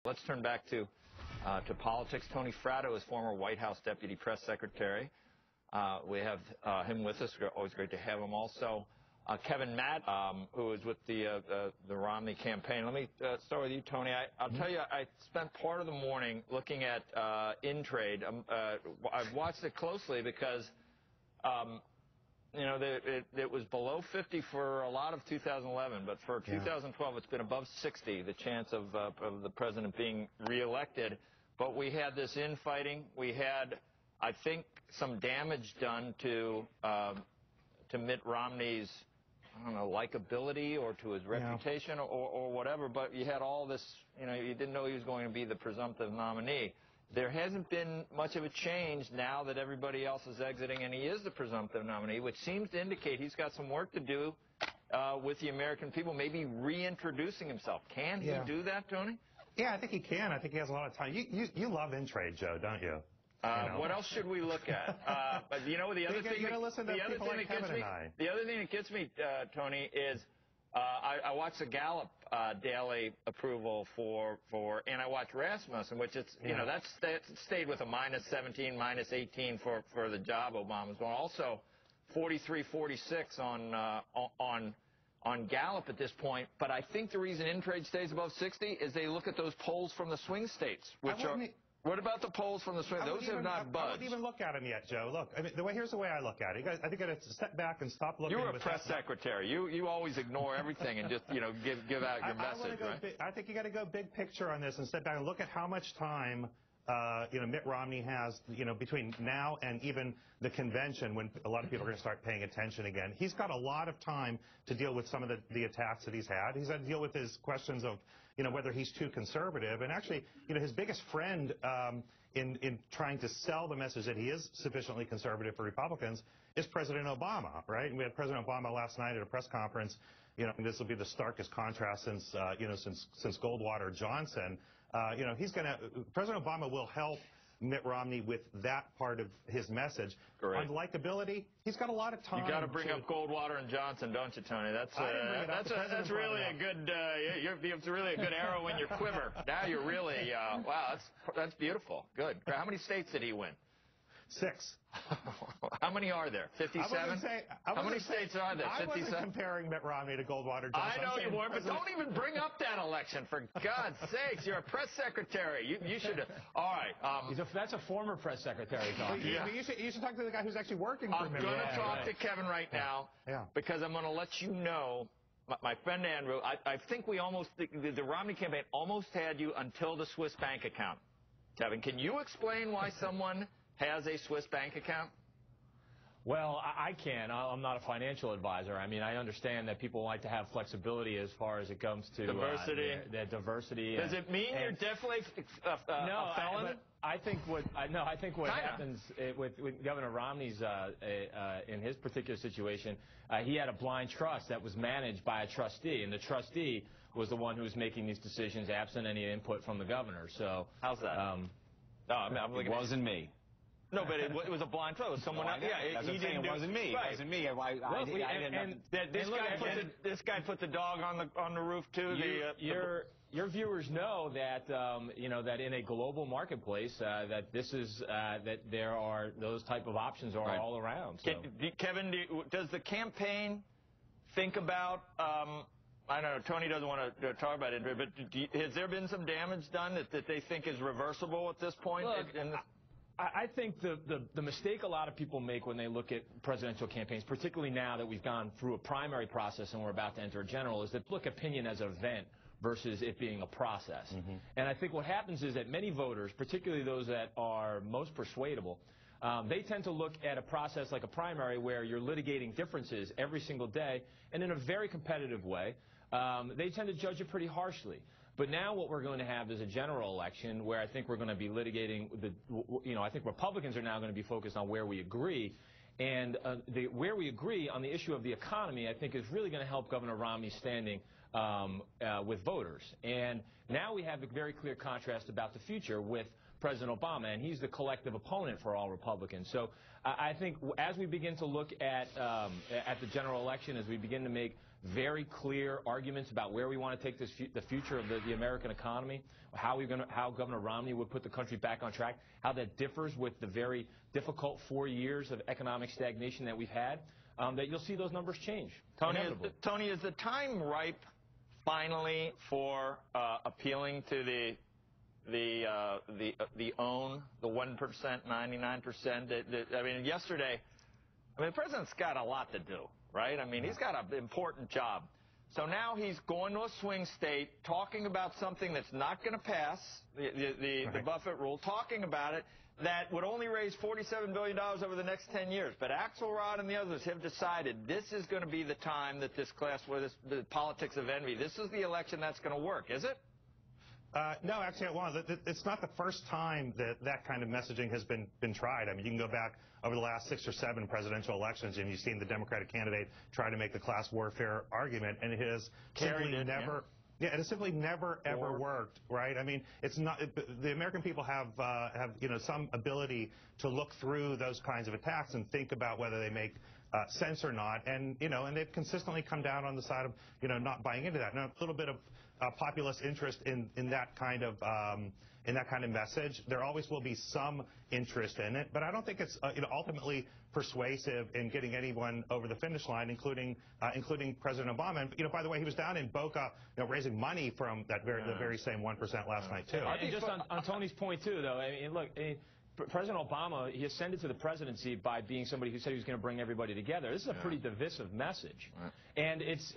Let's turn back to politics. Tony Fratto is former White House Deputy Press Secretary. We have him with us. Always great to have him. Also, Kevin Madden, who is with the Romney campaign. Let me start with you, Tony. I'll tell you, I spent part of the morning looking at InTrade. I've watched it closely because you know, it was below 50 for a lot of 2011, but for 2012, it's been above 60, the chance of the president being reelected. But we had this infighting. We had, I think, some damage done to Mitt Romney's, I don't know, likability or to his reputation or whatever. But you had all this, you know, you didn't know he was going to be the presumptive nominee. There hasn't been much of a change now that everybody else is exiting, and he is the presumptive nominee, which seems to indicate he's got some work to do with the American people, maybe reintroducing himself. Can he do that, Tony? Yeah, I think he can. I think he has a lot of time. You love InTrade, Joe, don't you? What else should we look at? But you know, the other thing that gets me, Tony, is I watched the Gallup daily approval and I watched Rasmussen, which it's you know that stayed with a -17, -18 for the job Obama's doing. Also, 43-46 on Gallup at this point. But I think the reason InTrade stays above 60 is they look at those polls from the swing states, which are. What about the polls from the swing? Those have not budged. I wouldn't even look at them yet, Joe. Look, I mean, here's the way I look at it. I think you got to step back and stop looking. You're a press secretary. You always ignore everything and just give out your message, right? I think you got to go big picture on this and step back and look at how much time Mitt Romney has, between now and even the convention when a lot of people are going to start paying attention again. He's got a lot of time to deal with some of the attacks that he's had. He's had to deal with his questions of, whether he's too conservative. And actually, his biggest friend in trying to sell the message that he is sufficiently conservative for Republicans is President Obama, right? And we had President Obama last night at a press conference. And this will be the starkest contrast since Goldwater Johnson. President Obama will help Mitt Romney with that part of his message. Correct. On likability, he's got a lot of time. You got to bring up Goldwater and Johnson, don't you, Tony? That's really a good. It's really a good arrow in your quiver. Now you're really wow. That's beautiful. Good. How many states did he win? 6. How many are there? 57? How many states are there? 57? I wasn't comparing Mitt Romney to Goldwater Johnson. I know you weren't, but don't even bring up that election, for God's sakes. You're a press secretary. You should. All right. That's a former press secretary talking. You should talk to the guy who's actually working for him. I'm going to talk to Kevin right now because I'm going to let you know. My friend Andrew, I think the Romney campaign almost had you until the Swiss bank account. Kevin, can you explain why someone has a Swiss bank account? Well, I can. I'm not a financial advisor. I mean, I understand that people like to have flexibility as far as it comes to diversity. Diversity. Does it mean you're definitely a felon? I think what happens with Governor Romney's in his particular situation, he had a blind trust that was managed by a trustee, and the trustee was the one who was making these decisions absent any input from the governor. So how's that? It wasn't me. No, but it was a blind trust. It was someone else. Yeah, it wasn't me. Right. It wasn't me. This guy put the dog on the roof too. Your viewers know that that in a global marketplace that there are those type of options are all around. So. Kevin, does the campaign think about? I don't know, Tony doesn't want to talk about it, but has there been some damage done that they think is reversible at this point? Look, I think the mistake a lot of people make when they look at presidential campaigns, particularly now that we've gone through a primary process and we're about to enter a general, is that look opinion as an event versus it being a process. And I think what happens is that many voters, particularly those that are most persuadable, they tend to look at a process like a primary where you're litigating differences every single day and in a very competitive way. They tend to judge it pretty harshly. But now what we're going to have is a general election where I think we're going to be litigating I think Republicans are now going to be focused on where we agree. And where we agree on the issue of the economy, I think, is really going to help Governor Romney's standing with voters. And now we have a very clear contrast about the future with President Obama, and he's the collective opponent for all Republicans. So I think as we begin to look at the general election, as we begin to make very clear arguments about where we want to take the future of the American economy, how Governor Romney would put the country back on track, how that differs with the very difficult 4 years of economic stagnation that we've had, that you'll see those numbers change. Tony, is the time ripe finally for appealing to the 1%, 99%? I mean, yesterday, the president's got a lot to do, right? I mean, he's got an important job. So now he's going to a swing state, talking about something that's not going to pass, the Buffett rule, talking about it, that would only raise $47 billion over the next 10 years. But Axelrod and the others have decided this is going to be the time that this class, the politics of envy, this is the election that's going to work, is it? No, actually it won't. It's not the first time that kind of messaging has been tried. I mean, you can go back over the last 6 or 7 presidential elections, and you've seen the Democratic candidate try to make the class warfare argument, and it has simply never. Yeah, it has simply never ever worked, right? I mean, it's not. The American people have some ability to look through those kinds of attacks and think about whether they make sense or not, and and they've consistently come down on the side of not buying into that. Now, a little bit of populist interest in that kind of message. There always will be some interest in it, but I don't think it's ultimately persuasive in getting anyone over the finish line, including President Obama. And by the way, he was down in Boca, raising money from the very same 1% last night too. And just on Tony's point too, though. I mean, look. President Obama, he ascended to the presidency by being somebody who said he was going to bring everybody together. This is a pretty divisive message. And it's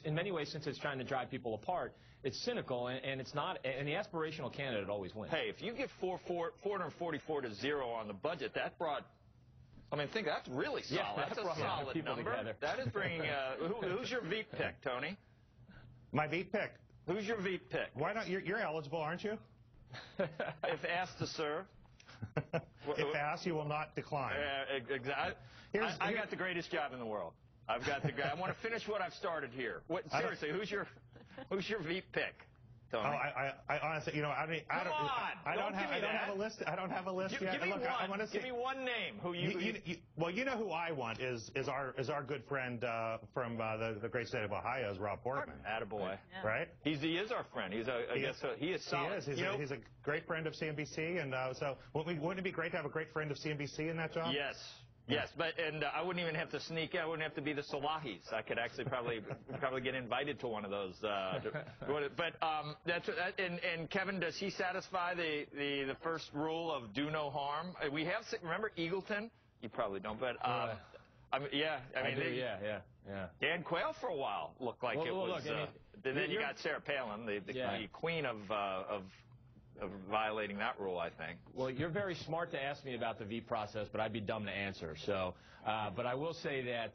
in many ways, since it's trying to drive people apart, it's cynical, and it's not, and the aspirational candidate always wins. Hey, if you get 444 to 0 on the budget, that brought, I mean, that's really solid. Yeah, that's a solid number. Together. That is bringing, who's your Veep pick, Tony? My Veep pick? Who's your Veep pick? Why not? You're eligible, aren't you? If asked to serve. If asked, you will not decline. Exactly. I got the greatest job in the world. I want to finish what I've started here. Seriously, who's your Veep pick, Tony? Oh, I honestly, I don't have a list. I don't have a list yet. Give me one. Give me one name. Who well, you know who I want is our good friend from the great state of Ohio, is Rob Portman. Attaboy. Yeah. Right? He is our friend. He is solid. He is. He's a great friend of CNBC, and so wouldn't it be great to have a great friend of CNBC in that job? Yes. Yes, but I wouldn't even have to sneak in. I wouldn't have to be the Salahis. I could actually probably get invited to one of those. But and Kevin, does he satisfy the first rule of do no harm? We have, remember Eagleton? You probably don't, but I mean, Dan Quayle for a while looked like it was. And then you got Sarah Palin, the queen of violating that rule, I think. Well, you're very smart to ask me about the V process, but I'd be dumb to answer. So, but I will say that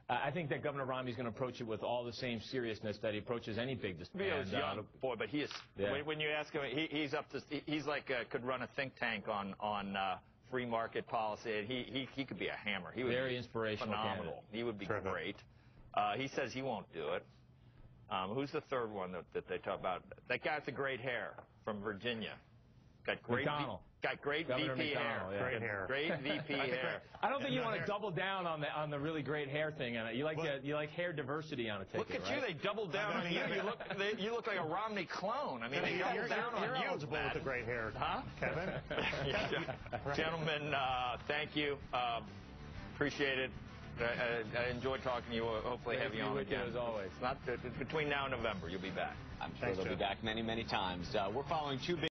I think that Governor Romney's going to approach it with all the same seriousness that he approaches any big dispute. Boy, but he is. When you ask him, he's up to. He's like could run a think tank on free market policy. He could be a hammer. He would very be inspirational. Phenomenal. Candidate. He would be great. He says he won't do it. Who's the third one that they talk about? That guy with the great hair from Virginia. Got great Governor VP hair. Yeah. Great hair. Great VP hair. I don't think you want to double down on the really great hair thing. You like hair diversity on a ticket. Look at you. They doubled down on you. You look like a Romney clone. I mean, they doubled down on you. You're eligible with the great hair, Kevin. Gentlemen, thank you. Appreciate it. I enjoyed talking to you. Hopefully have you on again. As always. Between now and November, you'll be back. I'm sure they'll be back many, many times. We're following two big